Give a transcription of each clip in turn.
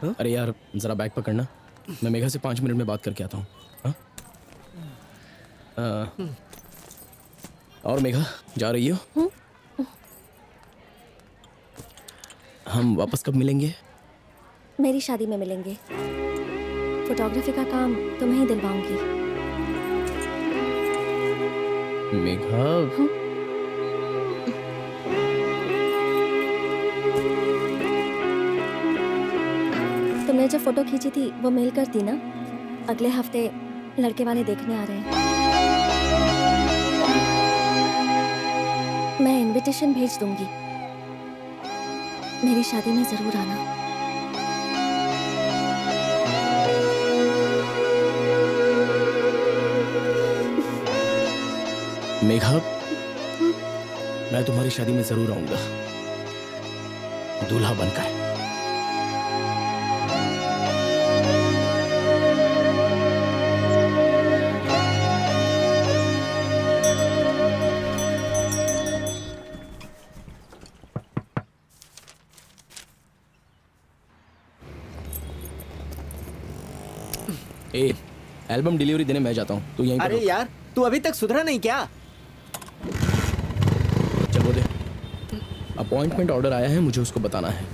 अरे यार जरा बैग पकड़ना, मैं मेघा से 5 मिनट में बात करके आता हूँ। और मेघा जा रही हो? हम वापस कब मिलेंगे? मेरी शादी में मिलेंगे। फोटोग्राफी का काम तुम्हें ही दिलवाऊंगी। मेघा तुमने जो फोटो खींची थी वो मेल कर दी ना? अगले हफ्ते लड़के वाले देखने आ रहे हैं। मैं इनविटेशन भेज दूंगी। मेरी शादी में जरूर आना। मेघा, मैं तुम्हारी शादी में जरूर आऊंगा, दूल्हा बनकर। ए, एल्बम डिलीवरी देने मैं जाता हूँ, तू यहीं पर अरे रुक। यार, तू अभी तक सुधरा नहीं क्या? चल वो दे। अपॉइंटमेंट ऑर्डर आया है, मुझे उसको बताना है।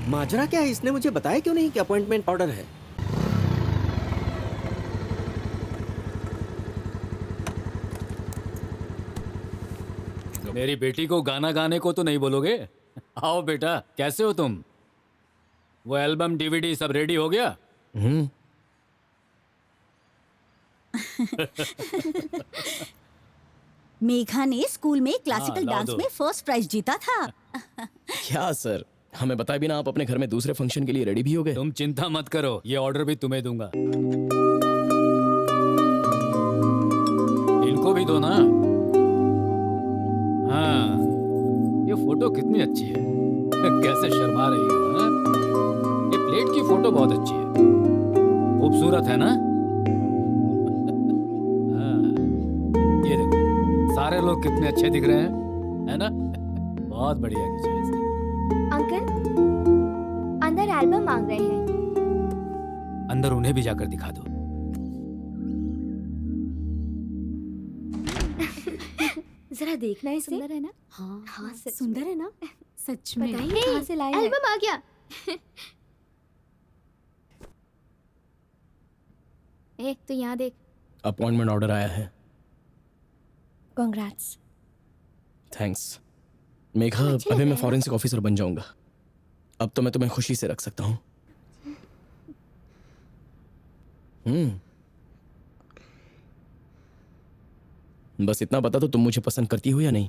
माजरा क्या है? इसने मुझे बताया क्यों नहीं कि अपॉइंटमेंट ऑर्डर है? मेरी बेटी को गाना गाने को तो नहीं बोलोगे? आओ बेटा, कैसे हो तुम? वो एल्बम डीवीडी सब रेडी हो गया? मेघा ने स्कूल में क्लासिकल लाओ डांस दो। में फर्स्ट प्राइज जीता था। क्या सर, हमें बताया बिना आप अपने घर में दूसरे फंक्शन के लिए रेडी भी हो गए? तुम चिंता मत करो, ये ऑर्डर भी तुम्हें दूंगा। इनको भी दो ना। हाँ, ये फोटो कितनी अच्छी है। कैसे शर्मा रही हो, हाँ? ये प्लेट की फोटो बहुत अच्छी है, खूबसूरत है ना? हाँ, ये देखो, सारे लोग कितने अच्छे दिख रहे हैं, है ना? बहुत बढ़िया खींचा है इसने। अंकल, अंदर एल्बम मांग रहे हैं। अंदर उन्हें भी जाकर दिखा दो। जरा देखना इसे। सुंदर है ना? हाँ हाँ, सुंदर है ना? सच में। बताइए कहाँ से लाए हैं? एल्बम आ गया। ए, तू यहाँ देख। अपॉइंटमेंट ऑर्डर आया है। कांग्रेट्स। थैंक्स मेघा, अभी मैं फॉरेंसिक ऑफिसर बन जाऊंगा। अब तो मैं तुम्हें खुशी से रख सकता हूँ। बस इतना बता दो, तुम मुझे पसंद करती हो या नहीं?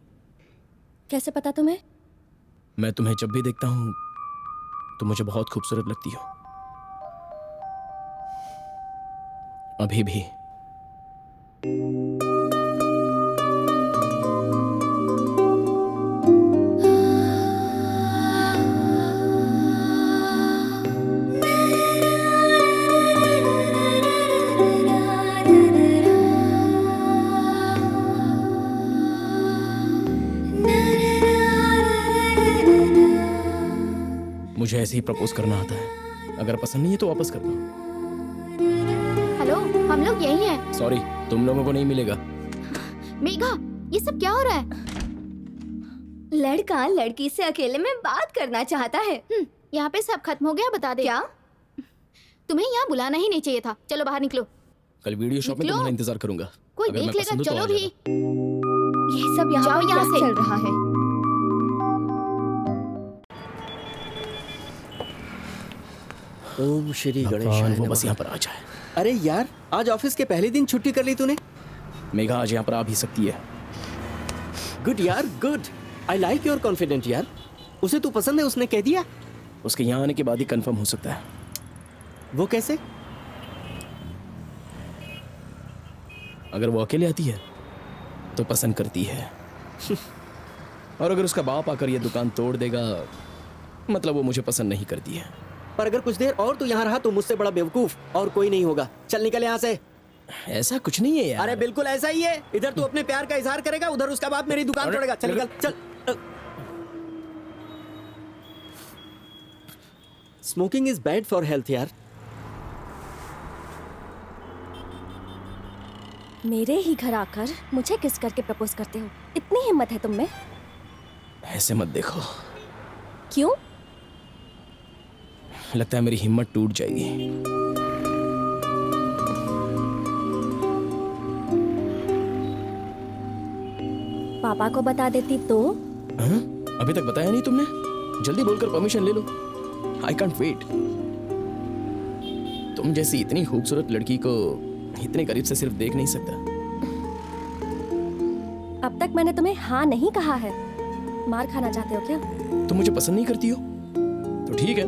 कैसे पता तुम्हें? मैं तुम्हें जब भी देखता हूँ तुम मुझे बहुत खूबसूरत लगती हो, अभी भी। मुझे ऐसे ही प्रपोज करना आता है। अगर पसंद नहीं है तो वापस कर दो। हेलो, हम लोग यही हैं। सॉरी, तुम लोगों को नहीं मिलेगा। मेघा, ये सब क्या हो रहा है? लड़का लड़की से अकेले में बात करना चाहता है। यहाँ पे सब खत्म हो गया, बता दे। क्या? तुम्हें यहाँ बुलाना ही नहीं चाहिए था। चलो बाहर निकलो। कल वीडियो शॉप में निकलो। तुम्हारा इंतजार करूंगा। कोई अगर देख मैं लेगा। पसंद हूं तो चलो आ भी। जाना। ये सब यहाँ जाओ पर यहाँ क्या से। चल रहा है? ओम श्री गणेश। भगवान वो बस यहाँ पर आ जाए। अरे यार, आज ऑफिस के पहले दिन छुट्टी कर ली तूने। मेघा आज यहाँ पर आ भी सकती है। गुड यार, good. I like your confident यार। उसे तू पसंद है, उसने कह दिया? उसके यहाँ आने के बाद ही कंफर्म हो सकता है। वो कैसे? अगर वो अकेले आती है तो पसंद करती है और अगर उसका बाप आकर ये दुकान तोड़ देगा मतलब वो मुझे पसंद नहीं करती है। पर अगर कुछ देर और तू यहाँ रहा तो मुझसे बड़ा बेवकूफ और कोई नहीं होगा। चल निकल यहाँ से। ऐसा कुछ नहीं है यार। अरे बिल्कुल ऐसा ही है। इधर तू अपने प्यार का इजहार करेगा, उधर उसका बाप मेरी दुकान तोड़ेगा। चल निकल, चल। Smoking is bad for health यार। मेरे ही घर आकर मुझे किस करके प्रपोज करते हो? इतनी हिम्मत है तुम में? ऐसे मत देखो, क्यों? लगता है मेरी हिम्मत टूट जाएगी। पापा को बता देती तो? हाँ? अभी तक बताया नहीं तुमने? जल्दी बोलकर परमिशन ले लो। I can't wait. तुम जैसी इतनी खूबसूरत लड़की को इतने करीब से सिर्फ देख नहीं सकता। अब तक मैंने तुम्हें हाँ नहीं कहा है। मार खाना चाहते हो क्या? तुम मुझे पसंद नहीं करती हो तो ठीक है,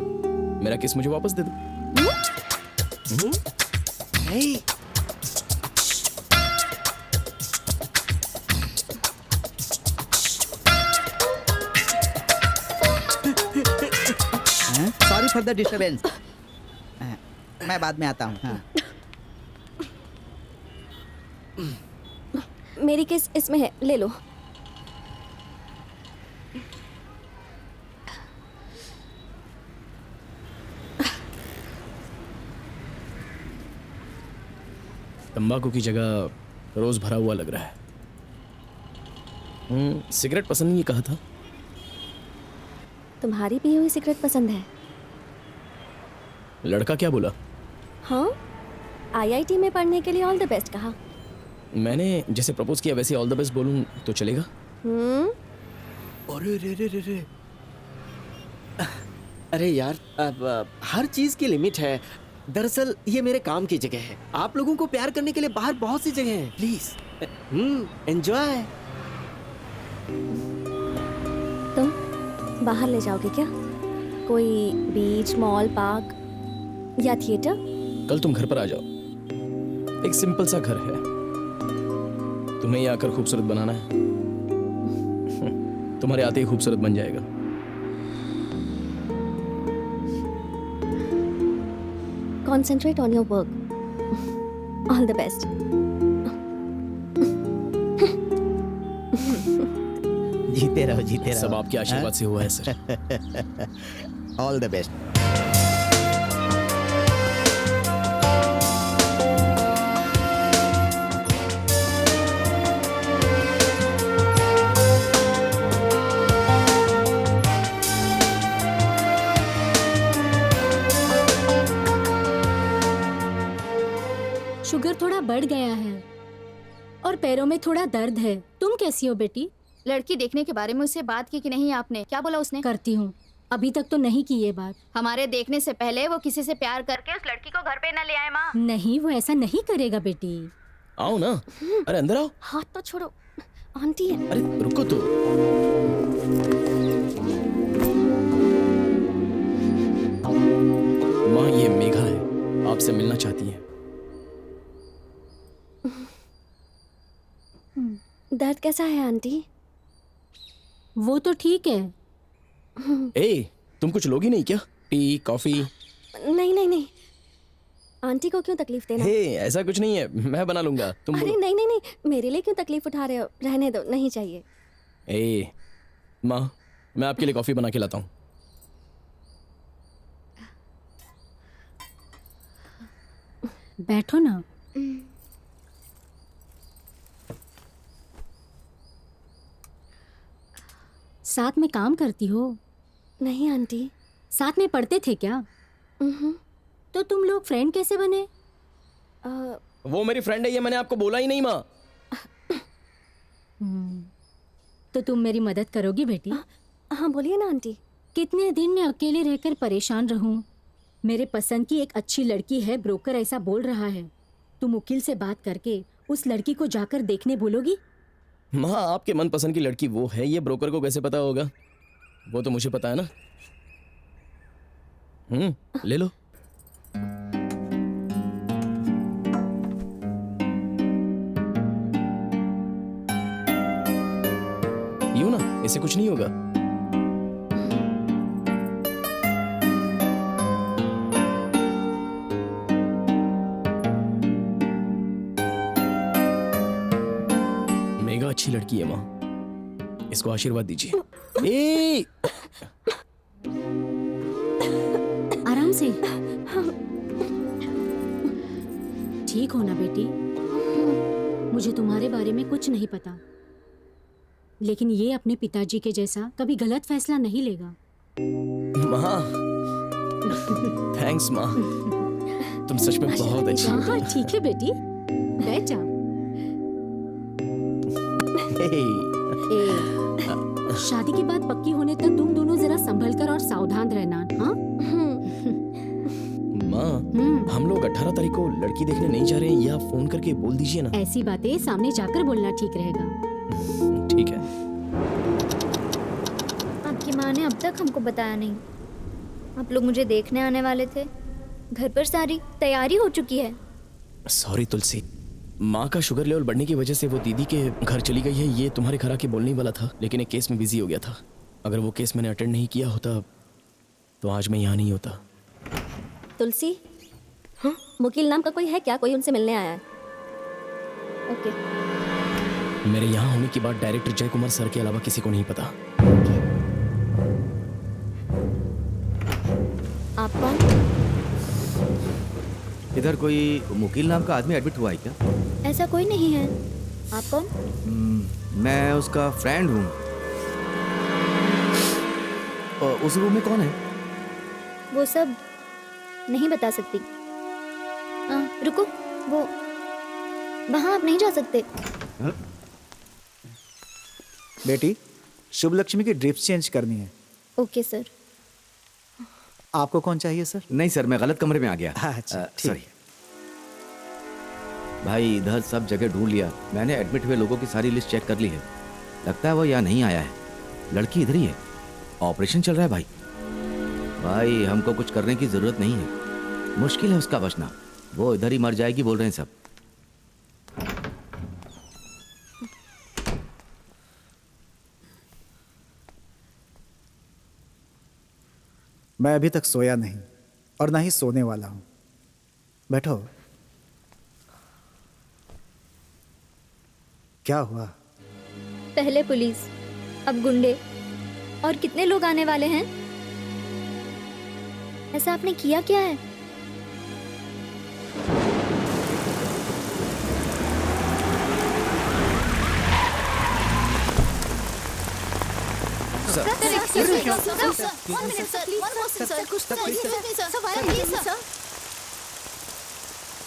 मेरा किस मुझे वापस दे दो। Hey. Sorry for the disturbance. मैं बाद में आता हूँ। हाँ। मेरी किस इसमें है, ले लो। तंबाकू की जगह रोज भरा हुआ लग रहा है। सिगरेट पसंद नहीं कहा था। तुम्हारी पी हुई सिगरेट पसंद है? लड़का क्या बोला? हाँ, आईआईटी में पढ़ने के लिए ऑल द बेस्ट कहा। मैंने जैसे प्रपोज किया वैसे ऑल द बेस्ट बोलूं तो चलेगा? अरे रे रे रे रे। अरे यार, अब हर चीज की लिमिट है। दरअसल ये मेरे काम की जगह है। आप लोगों को प्यार करने के लिए बाहर बहुत सी जगह है। Please enjoy. तुम बाहर ले जाओगे क्या? कोई बीच, मॉल, पार्क या थिएटर? कल तुम घर पर आ जाओ। एक सिंपल सा घर है, तुम्हें ये आकर खूबसूरत बनाना है। तुम्हारे आते ही खूबसूरत बन जाएगा। Concentrate on your work. All the best. जीते रहो, जीते रहो। सब आपके आशीर्वाद से हुआ है sir. All the best. Sugar थोड़ा बढ़ गया है और पैरों में थोड़ा दर्द है। तुम कैसी हो बेटी? लड़की देखने के बारे में उससे बात की कि नहीं आपने? क्या बोला उसने? करती हूँ। अभी तक तो नहीं की ये बात। हमारे देखने से पहले वो किसी से प्यार करके उस लड़की को घर पे न ले आए माँ। नहीं, वो ऐसा नहीं करेगा बेटी। आओ ना। अरे अंदर आओ। हाथ तो छोड़ो, आंटी है। अरे रुको तो। माँ, ये मेघा है, आपसे मिलना चाहती है। दर्द कैसा है आंटी? वो तो ठीक है। ए, तुम कुछ लोगी नहीं क्या? T, coffee? नहीं नहीं नहीं, आंटी को क्यों तकलीफ देना? हे, ऐसा कुछ नहीं है, मैं बना लूंगा। तुम अरे बोलो। नहीं नहीं नहीं, मेरे लिए क्यों तकलीफ उठा रहे हो? रहने दो, नहीं चाहिए। ए, माँ, मैं आपके लिए कॉफी बना के लाता हूँ। बैठो ना। साथ में काम करती हो? नहीं आंटी। साथ में पढ़ते थे क्या? तो तुम लोग फ्रेंड कैसे बने? वो मेरी फ्रेंड है, ये मैंने आपको बोला ही नहीं माँ। तो तुम मेरी मदद करोगी बेटी? हाँ बोलिए ना आंटी। कितने दिन मैं अकेले रहकर परेशान रहूं? मेरे पसंद की एक अच्छी लड़की है, ब्रोकर ऐसा बोल रहा है। तुम वकील से बात करके उस लड़की को जाकर देखने बोलोगी? माँ, आपके मनपसंद की लड़की वो है, ये ब्रोकर को कैसे पता होगा? वो तो मुझे पता है ना। ले लो। यूं ना, इससे कुछ नहीं होगा। मेघा अच्छी लड़की है माँ, इसको आशीर्वाद दीजिए। ए! तुलसी ठीक हो ना बेटी? मुझे तुम्हारे बारे में कुछ नहीं पता, लेकिन ये अपने पिताजी के जैसा कभी गलत फैसला नहीं लेगा। माँ, थैंक्स माँ, तुम सच में बहुत अच्छी हो। हाँ ठीक है बेटी, बैठ जा। हे, शादी की बात पक्की होने तक तुम दोनों जरा संभल कर और सावधान रहना। हाँ माँ, हम लोग 18 तारीख को लड़की देखने नहीं जा रहे हैं, या फोन करके बोल दीजिए ना। ऐसी बातें सामने जाकर बोलना ठीक रहेगा। ठीक है। आपकी माँ ने अब तक हमको बताया नहीं। आप लोग मुझे देखने आने वाले थे। घर पर सारी तैयारी हो चुकी है। सॉरी तुलसी, माँ का शुगर लेवल बढ़ने की वजह से वो दीदी के घर चली गई है। ये तुम्हारे घर आके बोलने ही वाला था, लेकिन एक केस में बिजी हो गया था। अगर वो केस मैंने अटेंड नहीं किया होता तो आज मैं यहाँ नहीं होता। तुलसी, हाँ मुकील नाम का कोई है क्या? कोई उनसे मिलने आया है? ओके। मेरे यहाँ होने की बात डायरेक्टर जय कुमार सर के अलावा किसी को नहीं पता। आप कौन? इधर कोई मुकील नाम का आदमी एडमिट हुआ है क्या? ऐसा कोई नहीं है। आप कौन? मैं उसका फ्रेंड हूँ। उस रूम में कौन है? वो सब नहीं बता सकती। रुको, वो वहाँ आप नहीं जा सकते। बेटी, शुभ लक्ष्मी की ड्रिप्स चेंज करनी है। Okay sir. आपको कौन चाहिए सर? नहीं सर, मैं गलत कमरे में आ गया। अच्छा, ठीक। सॉरी भाई, इधर सब जगह ढूंढ लिया। मैंने एडमिट हुए लोगों की सारी लिस्ट चेक कर ली है। लगता है वो यहाँ नहीं आया है। लड़की इधर ही है। ऑपरेशन चल रहा है भाई। भाई हमको कुछ करने की जरूरत नहीं है। मुश्किल है उसका बचना। वो इधर ही मर जाएगी बोल रहे हैं सब। मैं अभी तक सोया नहीं और ना ही सोने वाला हूँ। बैठो। क्या हुआ? पहले पुलिस, अब गुंडे, और कितने लोग आने वाले हैं? ऐसा आपने किया क्या है?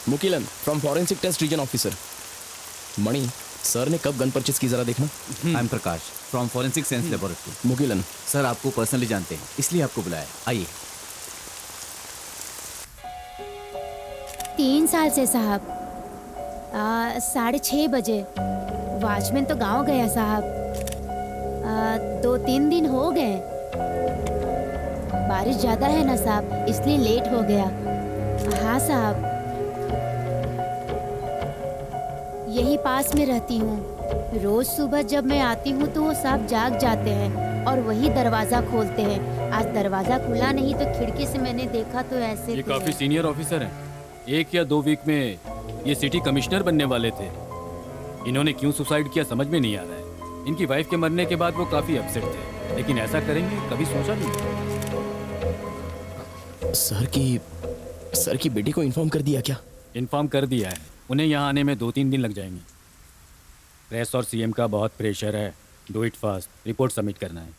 Mukilan from forensic test region officer. Mani, sir ने कब गन परचेज की जरा देखना। I am Prakash from forensic science laboratory. Mukilan sir आपको पर्सनली जानते हैं, इसलिए आपको बुलाया। आइए। 3 साल से साहब। 6:30 बजे वॉचमैन तो गांव गया साहब। 2-3 दिन हो गए। बारिश ज्यादा है ना साहब, इसलिए लेट हो गया। हाँ साहब, यही पास में रहती हूँ। रोज सुबह जब मैं आती हूँ तो वो सब जाग जाते हैं और वही दरवाजा खोलते हैं। आज दरवाजा खुला नहीं तो खिड़की से मैंने देखा तो ऐसे ये काफी सीनियर ऑफिसर हैं। 1 या 2 वीक में ये सिटी कमिश्नर बनने वाले थे। इन्होंने क्यों सुसाइड किया समझ में नहीं आ रहा है। इनकी वाइफ के मरने के बाद वो काफी अपसेट थे, लेकिन ऐसा करेंगे कभी सोचा नहीं। सर की बेटी को इन्फॉर्म कर दिया क्या? इन्फॉर्म कर दिया है। उन्हें यहाँ आने में 2-3 दिन लग जाएंगे। प्रेस और सीएम का बहुत प्रेशर है। Do it fast, report submit करना है।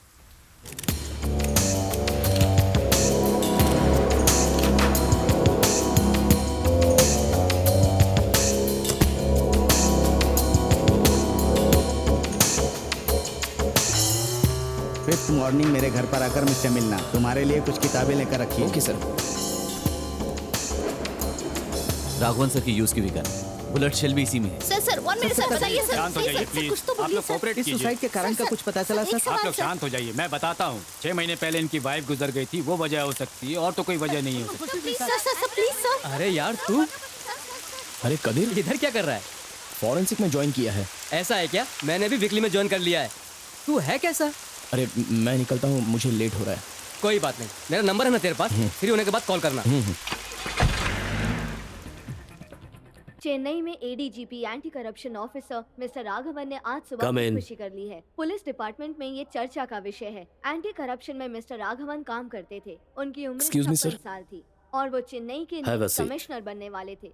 फिफ्थ मॉर्निंग मेरे घर पर आकर मुझसे मिलना। तुम्हारे लिए कुछ किताबें लेकर रखी। Okay sir. राघवन सर की यूज की भी गन, बुलेट शेल भी इसी में है। सर 1 मिनट सर, बताइए सर। शांत हो जाइए प्लीज। आप लोग कोऑपरेट इस कीजिए। सुसाइड के कारण का कुछ पता चला सर? आप लोग शांत हो जाइए, मैं बताता हूँ। 6 महीने पहले इनकी वाइफ गुजर गई थी, वो वजह हो सकती है, और तो कोई वजह नहीं हो सकती। प्लीज। अरे यार तू अरे कबीर, इधर क्या कर रहा है? फॉरेंसिक में ज्वाइन किया है। ऐसा है क्या? मैंने भी वीकली में ज्वाइन कर लिया है। तू है कैसा? अरे मैं निकलता हूँ, मुझे लेट हो रहा है। कोई बात नहीं, मेरा नंबर है ना तेरे पास, फ्री होने के बाद कॉल करना। चेन्नई में ADGP anti corruption officer mister Raghavan ने आज सुबह खुशी कर ली है। पुलिस डिपार्टमेंट में ये चर्चा का विषय है। एंटी करप्शन में मिस्टर राघवन काम करते थे। उनकी उम्र 56 साल थी। और वो चेन्नई के Have a seat. कमिश्नर बनने वाले थे,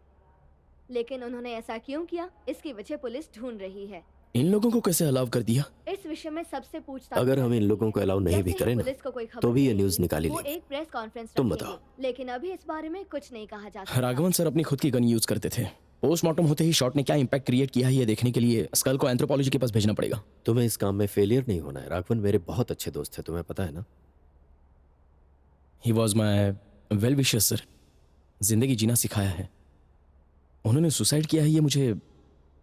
लेकिन उन्होंने ऐसा क्यों किया, इसकी वजह पुलिस ढूंढ रही है। इन लोगों को कैसे अलाउ कर दिया? इस विषय में सबसे पूछताछ अगर हम इन लोगों को अलाउ नहीं भी जैसे ही करें ना, पुलिस को कोई खबर तो भी ये मिलेगी, न्यूज़ निकाली वो लेंगे। एक प्रेस कॉन्फ्रेंस तुम रखेंगे, बताओ। लेकिन अभी इस बारे में कुछ नहीं कहा जा सकता। राघवन सर अपनी खुद की गन यूज करते थे। पोस्टमार्टम होते ही शॉट ने क्या इम्पैक्ट क्रिएट किया है ये देखने के लिए स्कल को एंथ्रोपोलॉजी के पास भेजना पड़ेगा। तुम्हें इस काम में फेलियर नहीं होना है। राघवन मेरे बहुत अच्छे दोस्त थे, तुम्हें पता है ना। He was my well wisher sir. जिंदगी जीना सिखाया है। उन्होंने सुसाइड किया है ये मुझे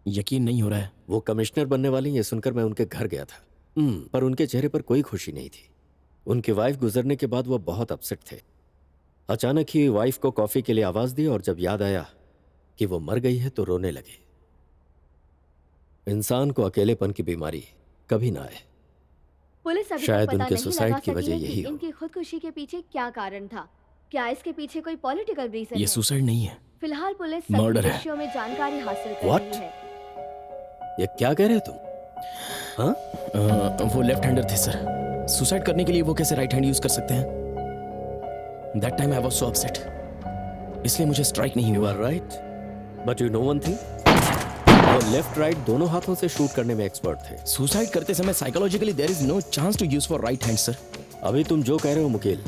यकीन नहीं हो रहा है। वो कमिश्नर बनने वाली ये सुनकर मैं उनके घर गया था, पर उनके चेहरे पर कोई खुशी नहीं थी। उनकी वाइफ गुजरने के बाद वो बहुत अपसेट थे। अचानक ही वाइफ को कॉफी के लिए आवाज दी और जब याद आया कि वो मर गई है तो रोने लगे। इंसान को अकेलेपन की बीमारी कभी ना आए। पुलिस अभी शायद तक पता उनके नहीं सुसाइड लगा की सकी वजह है कि यही हो। इनकी खुदकुशी के पीछे क्या कारण था। क्या इसके पीछे कोई पॉलिटिकल रीजन ये है? सुसाइड नहीं है, फिलहाल पुलिस Murder सभी है। विषयों में जानकारी हासिल कर What? रही है। ये क्या कह रहे हो तुम? हाँ? वो लेफ्ट हैंडर थे सर। सुसाइड करने के लिए वो कैसे राइट हैंड यूज कर सकते हैं? That time I was so upset, इसलिए मुझे स्ट्राइक नहीं यू हुआ। Are right, but you know one thing, वो लेफ्ट राइट दोनों हाथों से शूट करने में एक्सपर्ट थे। सुसाइड करते समय psychologically there is no chance to use for right hand sir. अभी तुम जो कह रहे हो मुकेल,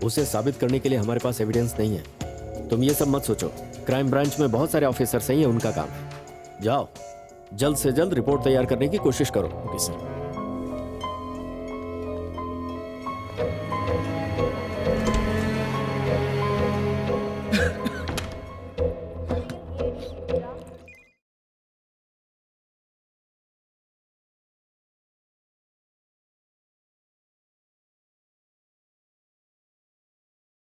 उसे साबित करने के लिए हमारे पास एविडेंस नहीं है। तुम ये सब मत सोचो। क्राइम ब्रांच में बहुत सारे ऑफिसर्स हैं, ये उनका काम है। जाओ, जल्द से जल्द रिपोर्ट तैयार करने की कोशिश करो। Okay sir.